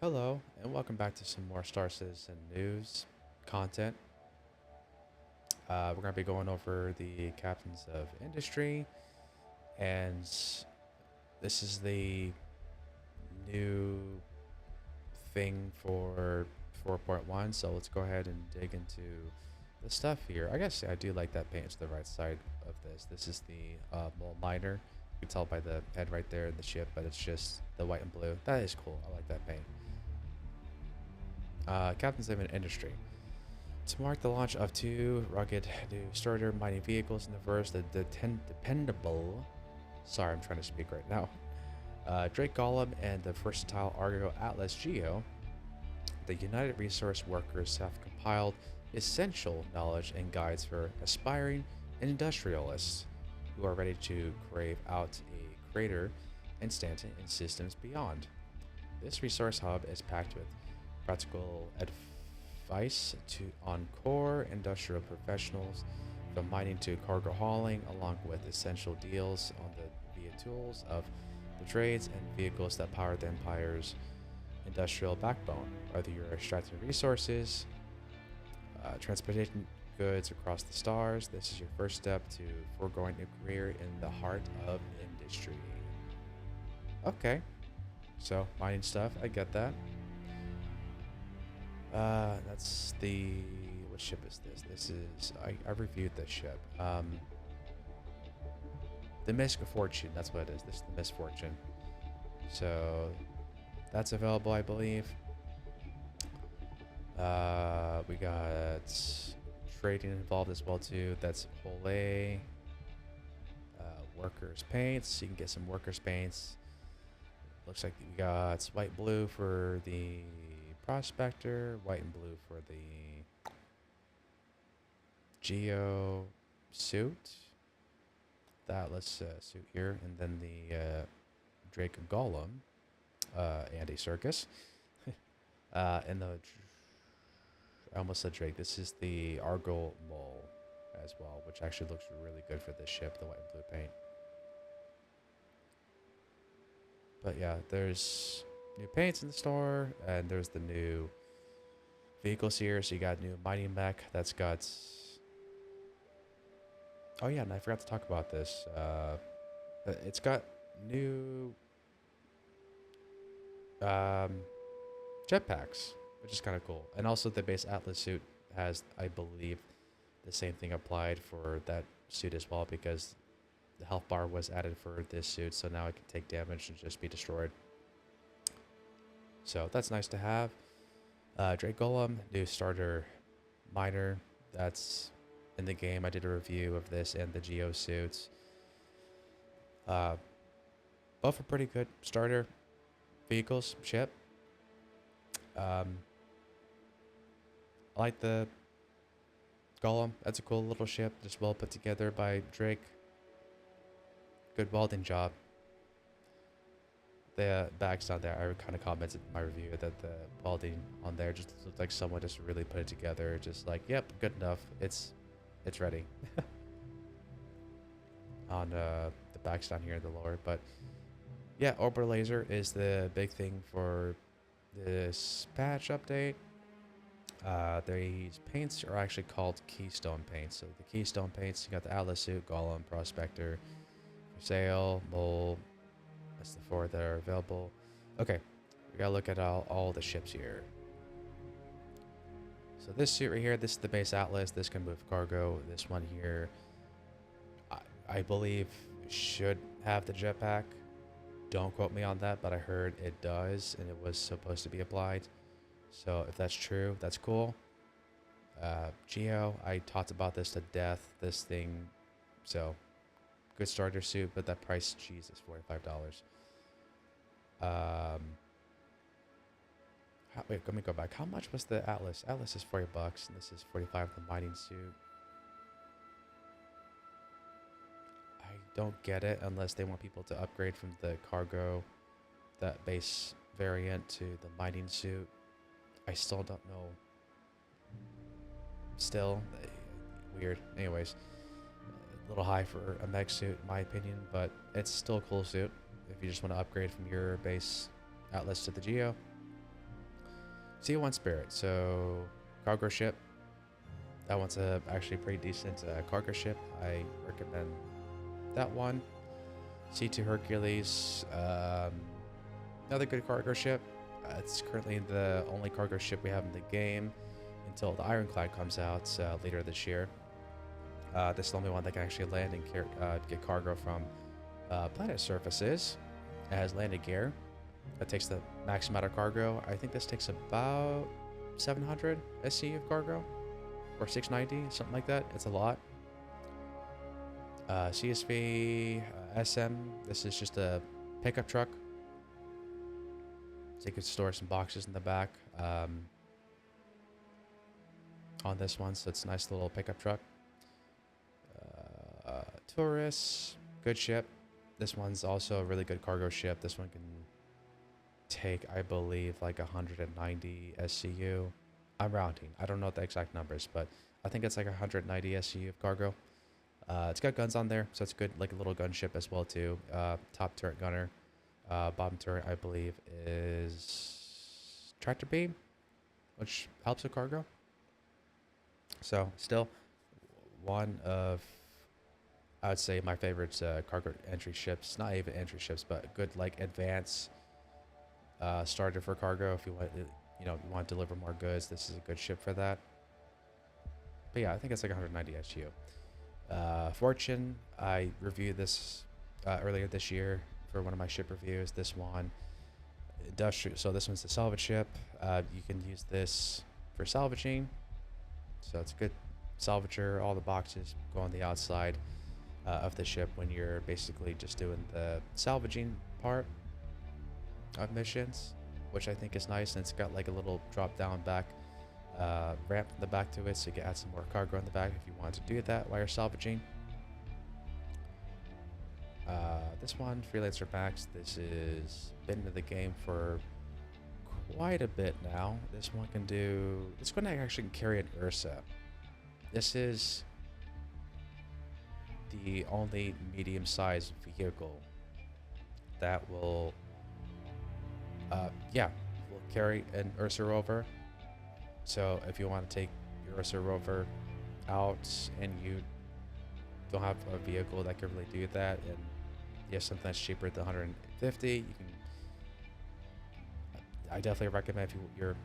Hello, and welcome back to some more Star Citizen news content. We're going to be going over the captains of industry, and this is the new thing for 4.1. So let's go ahead and dig into the stuff here. I guess I do like that paint to the right side of this. This is the mole miner. You can tell by the head right there in the ship, but it's just the white and blue. That is cool. I like that paint. Captains of an industry. To mark the launch of two rugged new starter mining vehicles in the verse, the dependable. Sorry, I'm trying to speak right now. Drake Golem and the versatile Argo Atlas Geo, the United Resource Workers have compiled essential knowledge and guides for aspiring industrialists who are ready to crave out a crater instant in systems beyond. This resource hub is packed with practical advice on core industrial professionals from mining to cargo hauling, along with essential deals on the via tools of the trades and vehicles that power the Empire's industrial backbone. Whether you're extracting resources, transporting goods across the stars, this is your first step to foregoing a career in the heart of industry. Okay, so mining stuff, I get that. That's the... What ship is this? This is... I reviewed this ship. The Misfortune, that's what it is. This is the Misfortune. So, that's available, I believe. We got trading involved as well, too. That's whole A. Workers paints. You can get some workers paints. Looks like we got white blue for the prospector, white and blue for the geo suit, the Atlas suit here, and then the Drake Golem and a circus. And the I almost said Drake. This is the Argo Mole as well, which actually looks really good for this ship, the white and blue paint. But yeah, there's new paints in the store, and there's the new vehicles here. So you got new mining mech that's got... Oh yeah, and I forgot to talk about this. It's got new jetpacks, which is kind of cool. And also the base Atlas suit has, I believe, the same thing applied for that suit as well, because the health bar was added for this suit, so now it can take damage and just be destroyed. So that's nice to have. Drake Golem, new starter miner. That's in the game. I did a review of this and the Geo suits. Both are pretty good starter vehicles, ship. I like the Golem. That's a cool little ship, just well put together by Drake. Good welding job. The bags down there, I kind of commented in my review that the welding on there just looked like someone just really put it together. Just like, yep, good enough. It's ready. On the backs down here in the lower. But yeah, orbital laser is the big thing for this patch update. These paints are actually called Keystone paints. So the Keystone paints, you got the Atlas suit, Golem, Prospector, for sale, Mole. That's the four that are available. Okay, we gotta look at all the ships here. So this suit right here, this is the base Atlas. This can move cargo. This one here, I believe, should have the jetpack. Don't quote me on that, but I heard it does, and it was supposed to be applied. So if that's true, that's cool. Geo, I talked about this to death. This thing, so good starter suit, but that price, Jesus, $45. Wait, let me go back. How much was the Atlas? Atlas is $40, and this is $45. The mining suit. I don't get it unless they want people to upgrade from the cargo, that base variant, to the mining suit. I still don't know. Still, weird. Anyways, a little high for a mech suit, in my opinion, but it's still a cool suit if you just want to upgrade from your base Atlas to the Geo. T1 Spirit, so cargo ship. That one's a actually pretty decent cargo ship. I recommend that one. C2 Hercules, another good cargo ship. It's currently the only cargo ship we have in the game until the Ironclad comes out later this year. This is the only one that can actually land and get cargo from planet surfaces. It has landing gear. That takes the max amount of cargo. I think this takes about 700 SCU of cargo, or 690, something like that. It's a lot. CSV SM. This is just a pickup truck, so you can store some boxes in the back on this one. So it's a nice little pickup truck. Taurus, good ship. This one's also a really good cargo ship. This one can take, I believe, like 190 SCU. I'm rounding. I don't know the exact numbers, but I think it's like 190 SCU of cargo. It's got guns on there, so it's good, like a little gunship as well too. Top turret gunner, bottom turret I believe is tractor beam, which helps with cargo. So still one of, I would say, my favorites cargo entry ships. Not even entry ships, but good like advanced starter for cargo. If you want, you want to deliver more goods, this is a good ship for that. But yeah, I think it's like 190 SU. Fortune, I reviewed this earlier this year for one of my ship reviews. This one, industrial. So this one's the salvage ship. You can use this for salvaging. So it's a good salvager. All the boxes go on the outside of the ship when you're basically just doing the salvaging part of missions, which I think is nice. And it's got like a little drop down back ramp in the back to it, so you can add some more cargo in the back if you want to do that while you're salvaging. This one, Freelancer Max, this is been in the game for quite a bit now. This one can do, it's going to actually carry an Ursa. This is the only medium-sized vehicle that will will carry an Ursa rover. So if you want to take your Ursa rover out and you don't have a vehicle that can really do that, and you have something that's cheaper than 150, you can. I definitely recommend if you're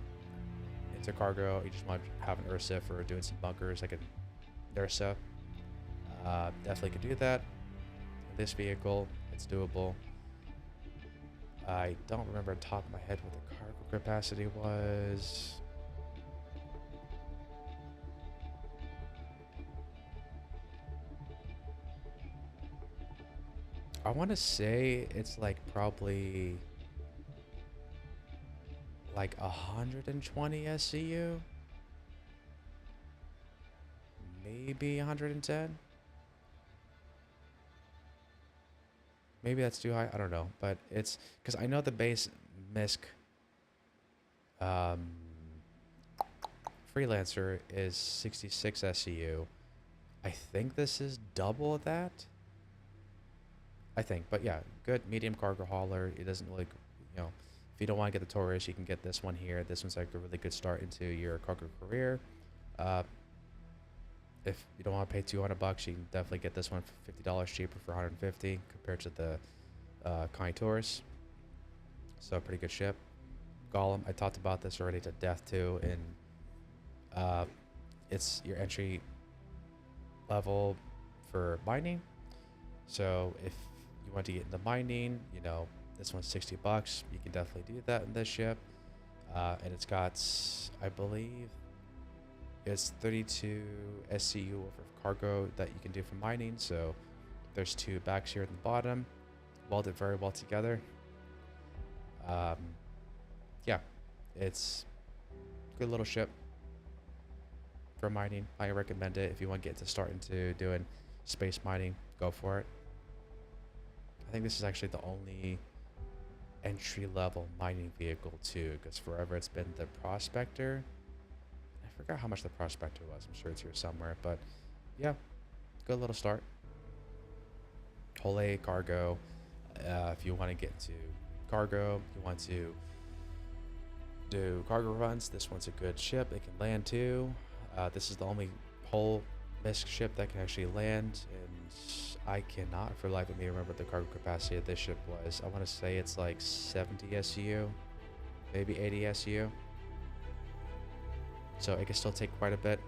into cargo, you just want to have an Ursa for doing some bunkers, like an Ursa. Definitely could do that. This vehicle, it's doable. I don't remember on top of my head what the cargo capacity was. I want to say it's like probably like 120 SCU, maybe 110. Maybe that's too high. I don't know, but it's because I know the base MISC Freelancer is 66 SCU. I think this is double that. I think, but yeah, good medium cargo hauler. It doesn't like, if you don't want to get the Taurus, you can get this one here. This one's like a really good start into your cargo career. If you don't want to pay $200, you can definitely get this one for $50 cheaper for 150 compared to the Kind Taurus. So pretty good ship. Golem, I talked about this already to death too, and it's your entry level for mining. So if you want to get into mining, this one's $60. You can definitely do that in this ship. And it's got, I believe, it's 32 SCU worth of cargo that you can do for mining. So there's two backs here at the bottom, welded very well together. Yeah, it's a good little ship for mining. I recommend it if you want to get to start into doing space mining. Go for it. I think this is actually the only entry-level mining vehicle too, because forever it's been the Prospector. I forgot how much the Prospector was. I'm sure it's here somewhere, but yeah, good little start. Whole A cargo. If you want to get to cargo, you want to do cargo runs. This one's a good ship. It can land too. This is the only whole MISC ship that can actually land, and I cannot for the life of me remember what the cargo capacity of this ship was. I want to say it's like 70 SU, maybe 80 SU. So it can still take quite a bit.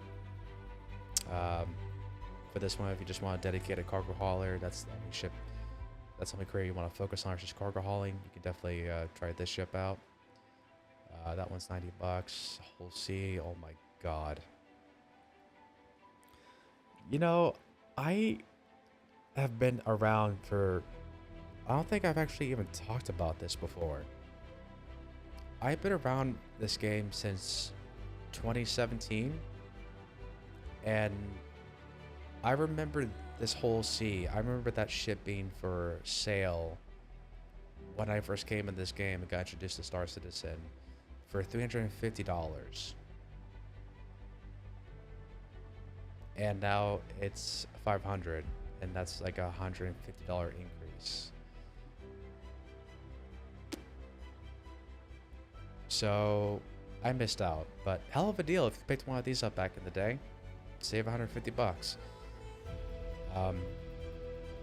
For this one, if you just want a dedicated cargo hauler, that's the only ship, that's the only career you want to focus on, is just cargo hauling. You can definitely try this ship out. That one's 90 bucks. Hull C, oh my god. You know, I have been around for, I don't think I've actually even talked about this before. I've been around this game since 2017, and I remember this Hull C. I remember that ship being for sale when I first came in this game and got introduced to Star Citizen for $350. And now it's $500, and that's like a $150 increase. So I missed out, but hell of a deal if you picked one of these up back in the day. Save 150 bucks.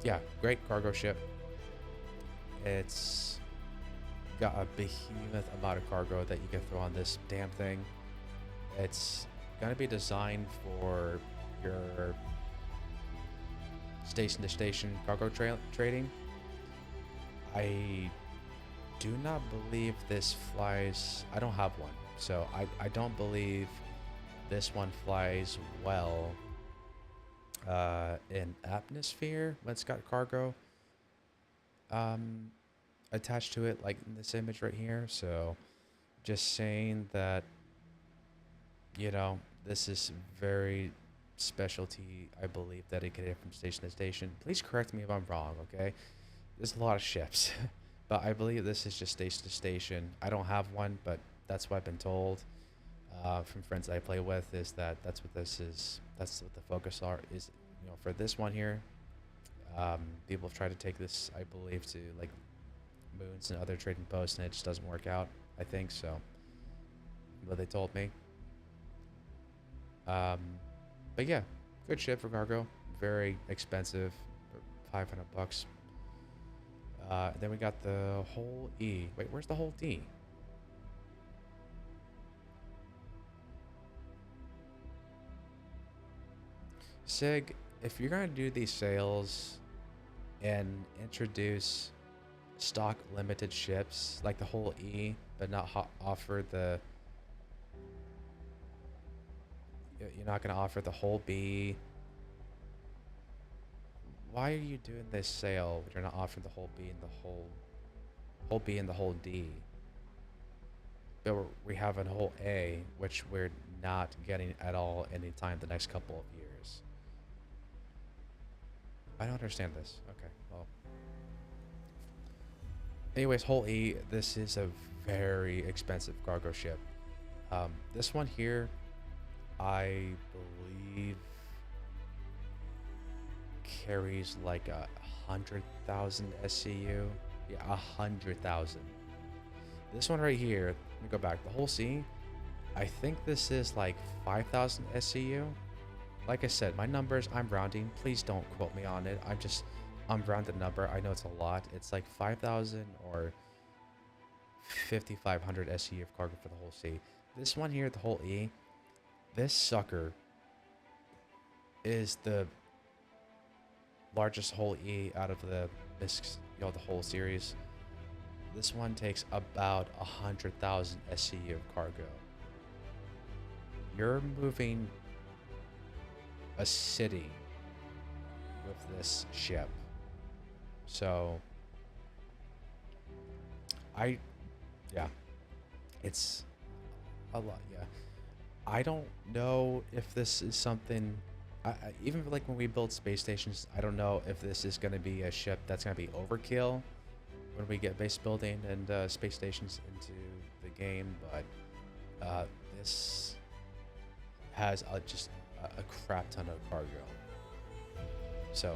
Yeah, great cargo ship. It's got a behemoth amount of cargo that you can throw on this damn thing. It's gonna be designed for your station to station cargo trading. I do not believe this flies. I don't have one, so I don't believe this one flies well in atmosphere when it's got cargo attached to it, like in this image right here. So just saying that, you know, this is very specialty, I believe, dedicated from station to station. Please correct me if I'm wrong, okay? There's a lot of ships, but I believe this is just station to station. I don't have one, but that's what I've been told from friends that I play with, is that that's what this is. That's what the focus is, you know, for this one here. People have tried to take this, I believe, to like moons and other trading posts, and it just doesn't work out, I think so. What they told me. But yeah, good ship for cargo. Very expensive, 500 bucks. Then we got the Hull E. Wait, where's the Hull D? Sig, if you're gonna do these sales and introduce stock limited ships like the Hull E, but not offer the, you're not going to offer the Hull B. Why are you doing this sale when you're not offering the Hull B and the Hull B and the Hull D? But we have a Hull A, which we're not getting at all anytime the next couple of years. I don't understand this. Okay, well. Anyways, Hull E, this is a very expensive cargo ship. This one here, I believe, carries like 100,000 SCU. Yeah, 100,000. This one right here, let me go back. The Hull C, I think this is like 5,000 SCU. Like I said, my numbers, I'm rounding. Please don't quote me on it. I'm rounded number. I know it's a lot. It's like 5,000 or 5,500 SCU of cargo for the Hull C. This one here, the Hull E, this sucker is the largest Hull E out of the MISCs, you know, the whole series. This one takes about 100,000 SCU of cargo. You're moving a city with this ship. So yeah, it's a lot. Yeah, I don't know if this is something, even like when we build space stations, I don't know if this is going to be a ship that's going to be overkill when we get base building and space stations into the game, but this has just a crap ton of cargo. So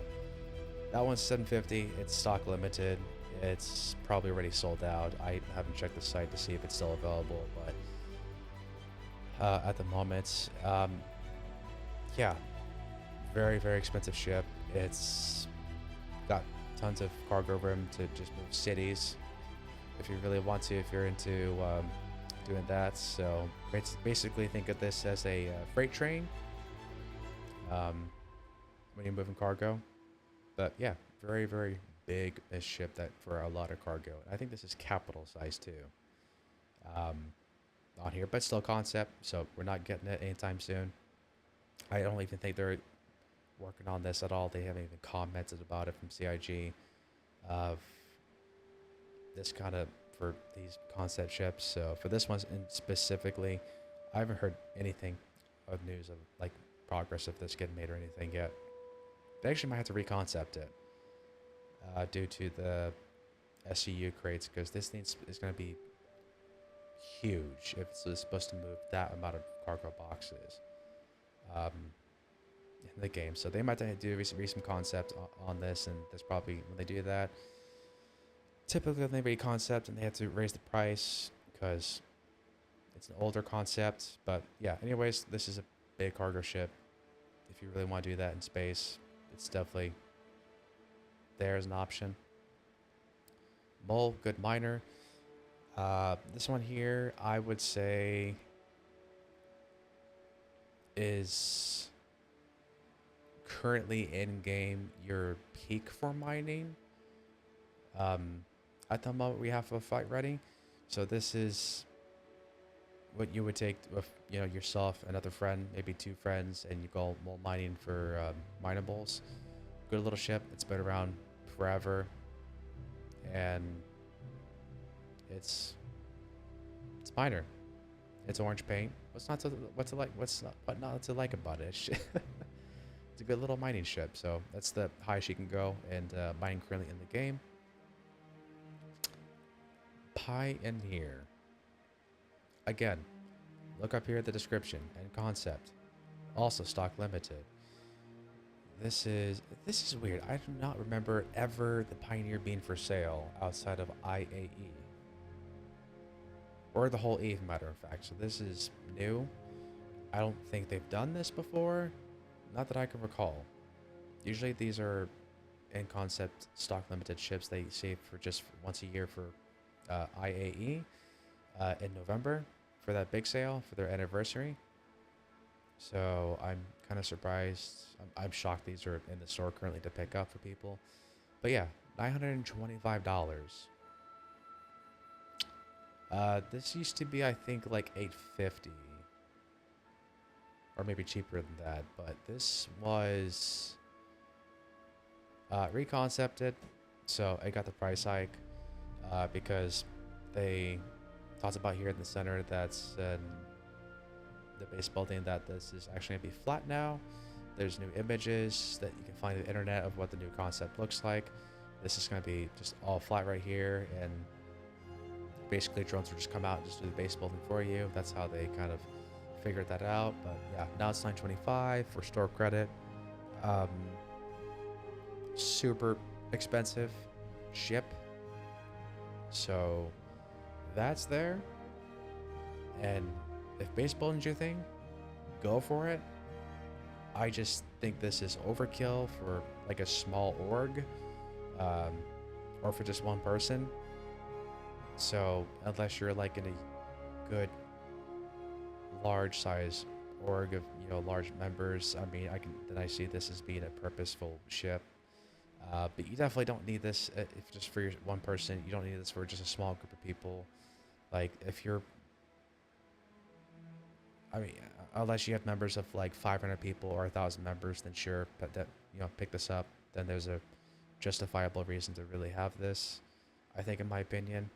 that one's 750. It's stock limited. It's probably already sold out. I haven't checked the site to see if it's still available, but at the moment. Yeah, very, very expensive ship. It's got tons of cargo room to just move cities if you really want to, if you're into doing that. So basically, think of this as a freight train um, when you're moving cargo. But yeah, very, very big ship that for a lot of cargo. I think this is capital size too um, on here, but still concept. So we're not getting it anytime soon. I don't even think they're working on this at all. They haven't even commented about it from CIG of this kind of for these concept ships. So for this one specifically, I haven't heard anything of news of like progress of this getting made or anything yet. They actually might have to reconcept it due to the SCU crates because this thing is going to be huge if it's supposed to move that amount of cargo boxes um, in the game. So they might have to do some concept on this, and there's probably when they do that, typically when they reconcept and they have to raise the price because it's an older concept. But yeah, anyways, this is a big cargo ship. If you really want to do that in space, it's definitely there as an option. Mole, good miner. This one here, I would say, is currently in game your peak for mining. At the moment, we have a fight ready, so this is what you would take with yourself, another friend, maybe two friends, and you go mole mining for minables. Good little ship. It's been around forever, and it's minor. It's orange paint. What not to like about it? It's a good little mining ship. So that's the highest you can go, and mining currently in the game. Pioneer. Again, look up here at the description and concept. Also stock limited. This is weird. I do not remember ever the Pioneer being for sale outside of IAE. Or the whole E, matter of fact. So this is new. I don't think they've done this before. Not that I can recall. Usually these are in concept stock limited ships they save for just once a year for IAE in November for that big sale for their anniversary. So I'm kind of surprised. I'm shocked these are in the store currently to pick up for people. But yeah, $925. This used to be, I think, like $850, or maybe cheaper than that. But this was reconcepted, so I got the price hike because they talked about here in the center that's the base building that this is actually gonna be flat now. There's new images that you can find on the internet of what the new concept looks like. This is gonna be just all flat right here, and basically drones will just come out and just do the base building for you. That's how they kind of figured that out. But yeah, now it's $925 for store credit. Super expensive ship. So that's there. And if base building's your thing, go for it. I just think this is overkill for like a small org, or for just one person. So unless you're like in a good large size org of large members, I mean, I see this as being a purposeful ship. But you definitely don't need this if just for your one person. You don't need this for just a small group of people. Like if you're, I mean, unless you have members of like 500 people or 1,000 members, then sure, but that pick this up. Then there's a justifiable reason to really have this, I think, in my opinion.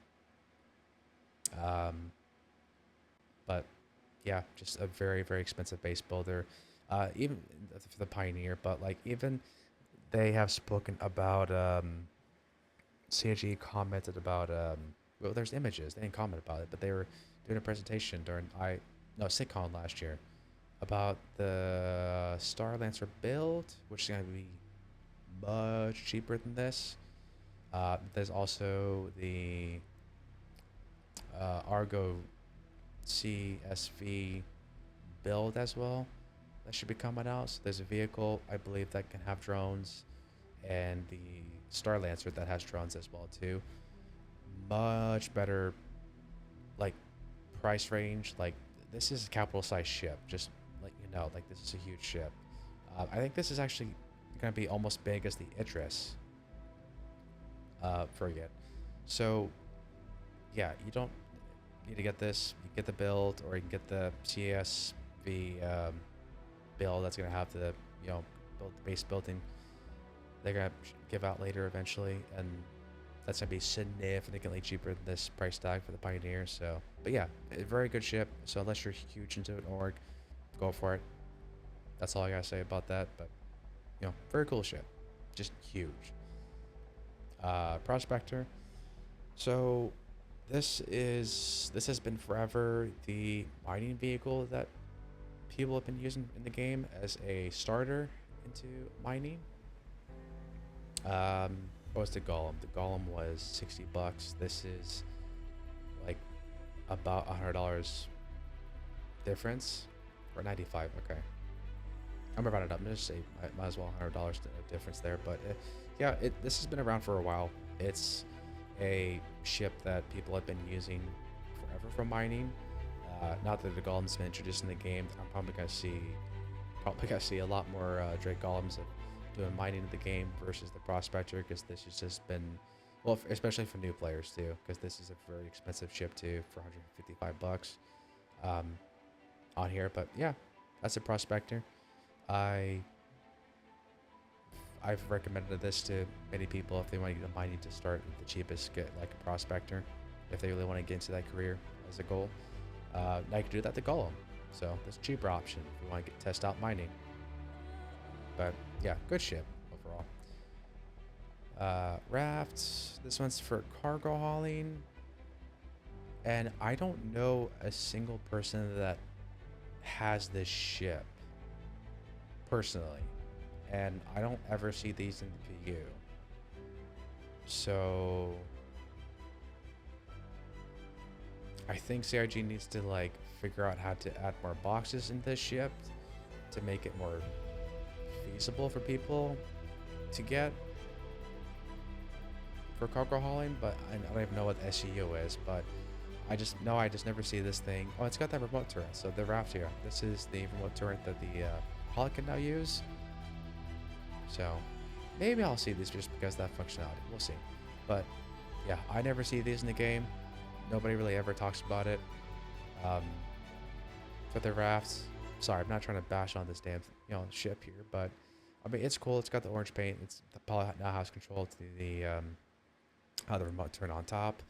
But yeah, just a very, very expensive base builder, even for the Pioneer. But like even they have spoken about CIG commented about well, there's images. They didn't comment about it, but they were doing a presentation during SitCon last year about the Star Lancer build, which is going to be much cheaper than this. There's also the Argo CSV build as well that should be coming out. So there's a vehicle, I believe, that can have drones, and the Star Lancer that has drones as well too. Much better, like, price range. Like, this is a capital size ship. Just let you know, like, this is a huge ship. I think this is actually gonna be almost big as the Idris frigate. So yeah, you don't need to get this. You get the build, or you can get the CSV build that's gonna have the build the base building. They're gonna give out later eventually, and that's gonna be significantly cheaper than this price tag for the Pioneer. So, but yeah, a very good ship. So unless you're huge into an org, go for it. That's all I gotta say about that. But very cool ship, just huge. Prospector. So this has been forever the mining vehicle that people have been using in the game as a starter into mining. What was the Golem? The Golem was $60. This is like about $100 difference, or 95. Okay, I'm gonna round it up. I'm gonna say might as well $100 difference there. But yeah, this has been around for a while. It's a ship that people have been using forever for mining. Not that the Golem's been introduced in the game. I'm probably gonna see a lot more Drake Golems doing mining in the game versus the Prospector, because this has just been, well, especially for new players too, because this is a very expensive ship too for $155 on here. But yeah, that's a Prospector. I've recommended this to many people if they want to get mining to start with the cheapest, get like a Prospector if they really want to get into that career as a goal. Now you can do that to Golem, so that's a cheaper option if you want to test out mining. But yeah, good ship overall. Rafts. This one's for cargo hauling, and I don't know a single person that has this ship personally, and I don't ever see these in the PU. So I think CRG needs to like figure out how to add more boxes in this ship to make it more feasible for people to get for cargo hauling. But I don't even know what SEO is, but I just never see this thing. Oh, it's got that remote turret. So the raft here, this is the remote turret that the Holic can now use. So maybe I'll see these just because of that functionality. We'll see. But yeah, I never see these in the game. Nobody really ever talks about it. For the rafts, sorry, I'm not trying to bash on this damn ship here, but I mean, it's cool. It's got the orange paint. It's probably now has control to the remote turn on top.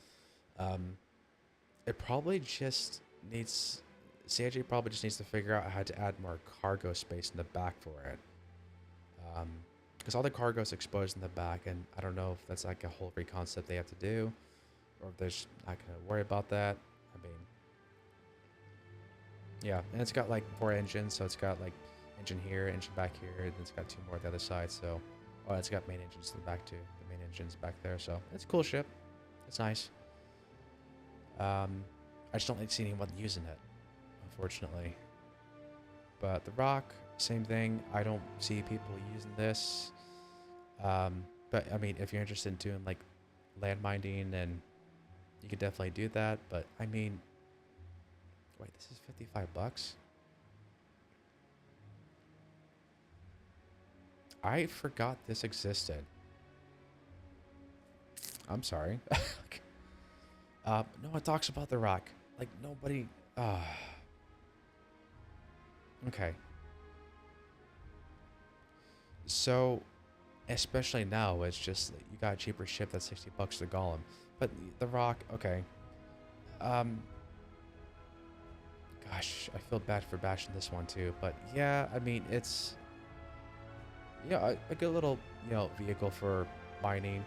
It probably just needs, CIG probably just needs to figure out how to add more cargo space in the back for it. Because all the cargo is exposed in the back, and I don't know if that's like a whole reconcept they have to do, or if they're just not going to worry about that. I mean, yeah, and it's got like 4 engines, so it's got like engine here, engine back here, and then it's got 2 more on the other side. So, oh, it's got main engines in the back too. The main engine's back there, so it's a cool ship. It's nice. I just don't like seeing anyone using it, unfortunately. But the Rock, same thing. I don't see people using this. But I mean, if you're interested in doing like land mining, and you could definitely do that. But I mean, wait, this is $55. I forgot this existed. I'm sorry. No one talks about the Rock. Like nobody. Okay. So, especially now, it's just you got a cheaper ship that's $60 to Golem, but the Rock. Okay. Gosh, I feel bad for bashing this one too, but yeah, I mean it's a good little vehicle for mining.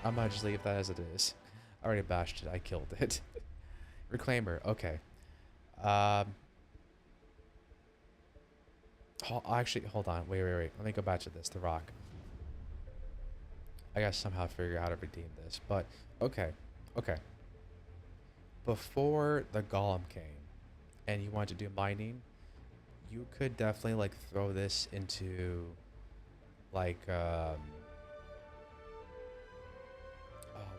I might just leave that as it is. I already bashed it. I killed it. Reclaimer. Okay. Actually, hold on. Wait. Let me go back to this. The Rock. I gotta somehow figure out how to redeem this. But okay. Before the Golem came, and you want to do mining, you could definitely like throw this into like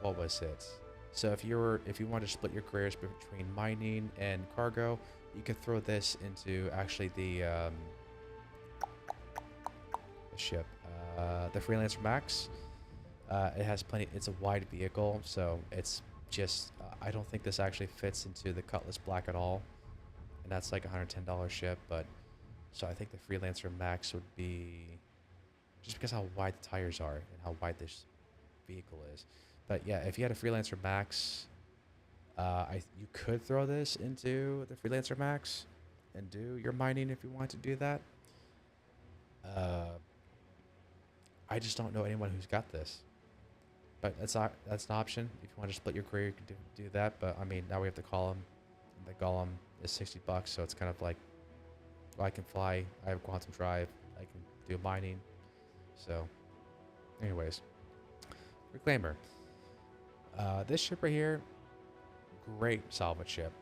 what was it? So if you want to split your careers between mining and cargo, you could throw this into actually the ship, the Freelancer Max. It has plenty. It's a wide vehicle, so it's just. I don't think this actually fits into the Cutlass Black at all, and that's like a $110 ship. But so I think the Freelancer Max would be just because how wide the tires are and how wide this vehicle is. But yeah, if you had a Freelancer Max, you could throw this into the Freelancer Max and do your mining if you want to do that. Uh, I just don't know anyone who's got this. But that's an option. If you want to split your career, you can do that. But I mean, now we have the Golem. The Golem is $60, so it's kind of like, well, I can fly. I have quantum drive. I can do mining. So, anyways, Reclaimer. This ship right here, great salvage ship.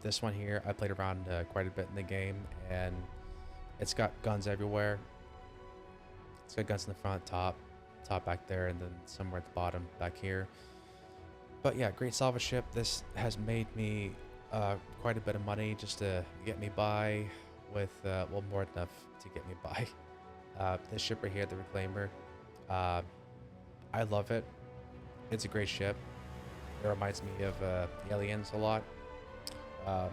This one here, I played around quite a bit in the game, and it's got guns everywhere. It's got guns in the front, top back there, and then somewhere at the bottom back here. But yeah, great salvage ship. This has made me quite a bit of money just to get me by with, well, more than enough to get me by. This ship right here, the Reclaimer, I love it. It's a great ship. It reminds me of Aliens a lot. From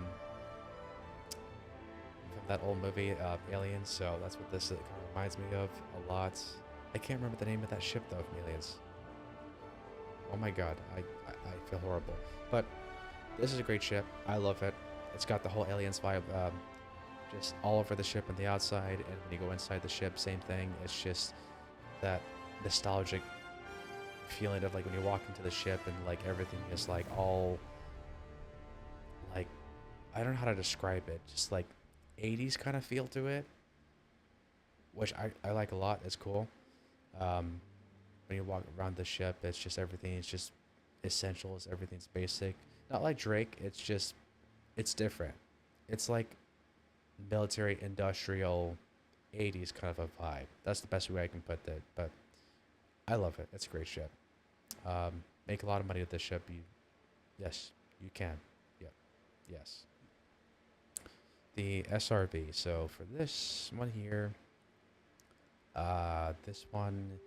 that old movie, Aliens, so that's what this kind of reminds me of a lot. I can't remember the name of that ship, though, from Aliens. Oh my god, I feel horrible. But this is a great ship. I love it. It's got the whole Aliens vibe, just all over the ship and the outside, and when you go inside the ship, same thing. It's just that nostalgic feeling of like when you walk into the ship and like everything is like all like, I don't know how to describe it, just like 80s kind of feel to it, which I like a lot. It's cool. When you walk around the ship, it's just everything is just essentials, everything's basic, not like Drake. It's different. It's like military industrial 80s kind of a vibe. That's the best way I can put it, but I love it. It's a great ship. Make a lot of money with this ship. Yes, you can. Yep. Yes. The SRV. So for this one here, this one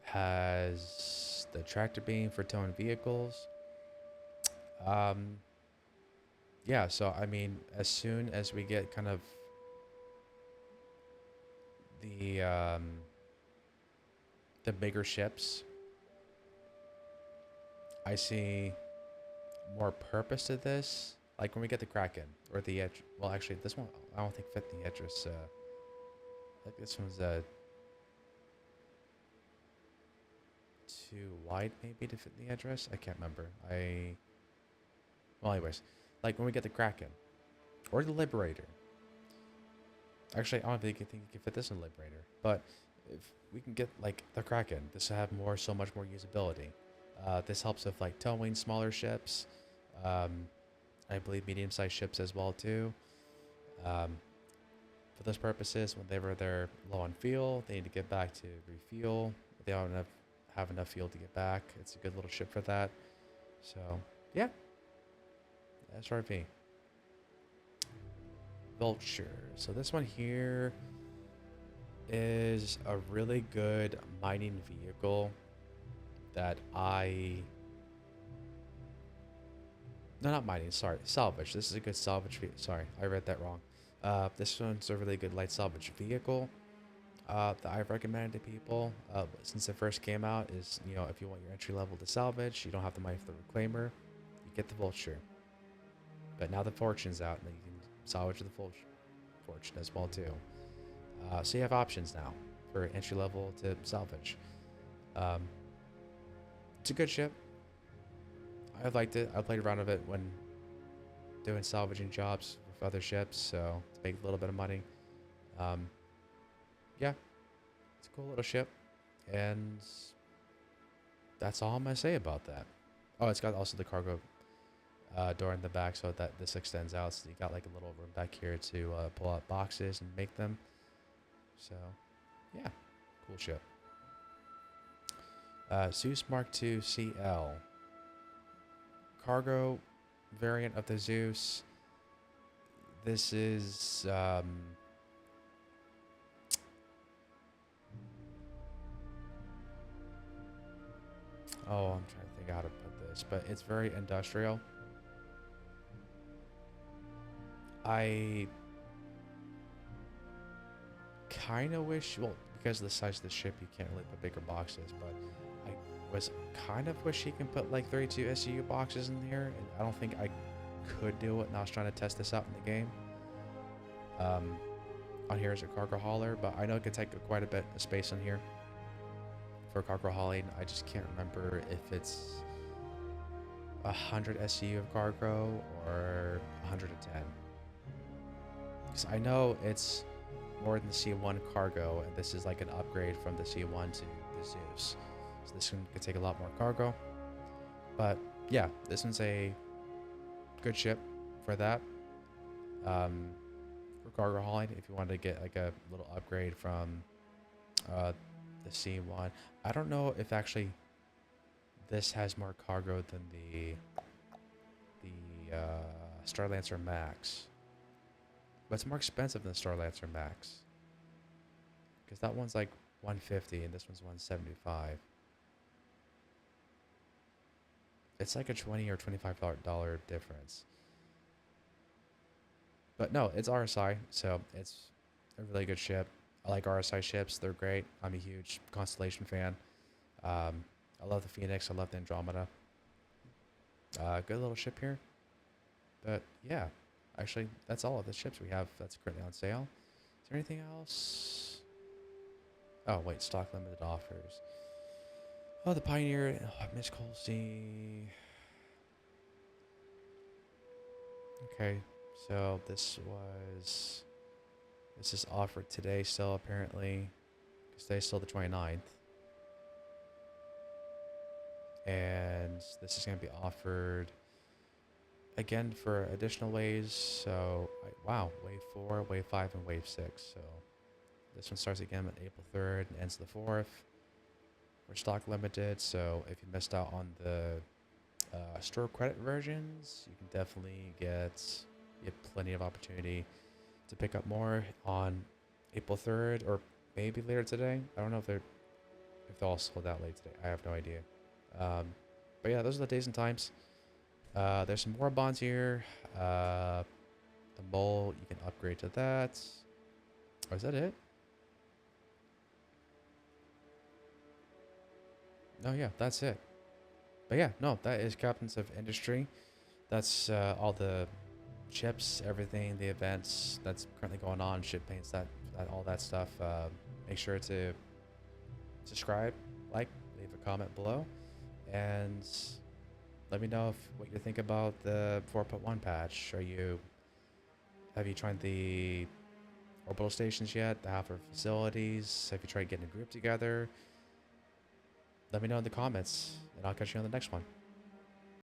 has the tractor beam for towing vehicles. Yeah, so I mean, as soon as we get kind of the bigger ships, I see more purpose to this. Like when we get the Kraken or the Edge. Well, actually, this one I don't think fit the Edris. I think this one's too wide maybe to fit the Edris. I can't remember. Well, anyways, like when we get the Kraken or the Liberator. Actually, I don't think you can fit this in Liberator, but if we can get like the Kraken, this will have so much more usability. This helps with like towing smaller ships. I believe medium-sized ships as well too. For those purposes, whenever they're low on fuel, they need to get back to refuel. They don't have enough fuel to get back. It's a good little ship for that. So yeah, SRV. Vulture. So this one here is a really good mining vehicle that no, not mining, sorry, salvage. This is a good salvage vehicle. Sorry, I read that wrong. This one's a really good light salvage vehicle that I've recommended to people since it first came out. Is, you know, if you want your entry level to salvage, you don't have the money for the Reclaimer, you get the Vulture. But now the Fortune's out, and you can salvage the Fortune as well too. So you have options now for entry level to salvage. It's a good ship. I liked it. I played around with it when doing salvaging jobs with other ships, so to make a little bit of money. Yeah, it's a cool little ship, and that's all I'm gonna say about that. Oh, it's got also the cargo door in the back so that this extends out. So you got like a little room back here to pull out boxes and make them. So, yeah, cool ship. Zeus Mark II CL. Cargo variant of the Zeus. This is oh, I'm trying to think how to put this, but it's very industrial. I kind of wish, well, because of the size of the ship, you can't really put bigger boxes, but I was kind of wish you can put like 32 SCU boxes in here, and I don't think I could do it, and I was trying to test this out in the game. On here is a cargo hauler, but I know it could take quite a bit of space in here for cargo hauling. I just can't remember if it's 100 SCU of cargo or 110. Because I know it's more than the C1 cargo, and this is like an upgrade from the C1 to the Zeus. So this one could take a lot more cargo. But yeah, this one's a good ship for that. For cargo hauling, if you wanted to get like a little upgrade from the C1. I don't know if actually this has more cargo than the Starlancer Max. But it's more expensive than Starlancer Max. Because that one's like 150 and this one's 175. It's like a $20 or $25 difference. But no, it's RSI, so it's a really good ship. I like RSI ships. They're great. I'm a huge Constellation fan. I love the Phoenix. I love the Andromeda. Good little ship here. But yeah, actually, that's all of the ships we have that's currently on sale. Is there anything else? Oh, wait, stock limited offers. Oh, the Pioneer. Oh, Miss Colsey. Okay, so this is offered today still, apparently. Because today's still the 29th. And this is going to be offered again for additional waves. So, wow, wave 4, wave 5, and wave 6. So, this one starts again on April 3rd and ends the 4th. We're stock limited, so if you missed out on the store credit versions, you can definitely get plenty of opportunity to pick up more on April 3rd or maybe later today. I don't know if they're all sold out late today. I have no idea. But yeah, those are the days and times. There's some more bonds here. The mole, you can upgrade to that. Oh, is that it? Oh yeah, that's it. But yeah, no, that is Captains of Industry. That's all the ships, everything, the events that's currently going on, ship paints, that all that stuff. Make sure to subscribe, like, leave a comment below, and let me know what you think about the 4.1 patch. Have you tried the orbital stations yet? The Half facilities? Have you tried getting a group together? Let me know in the comments, and I'll catch you on the next one.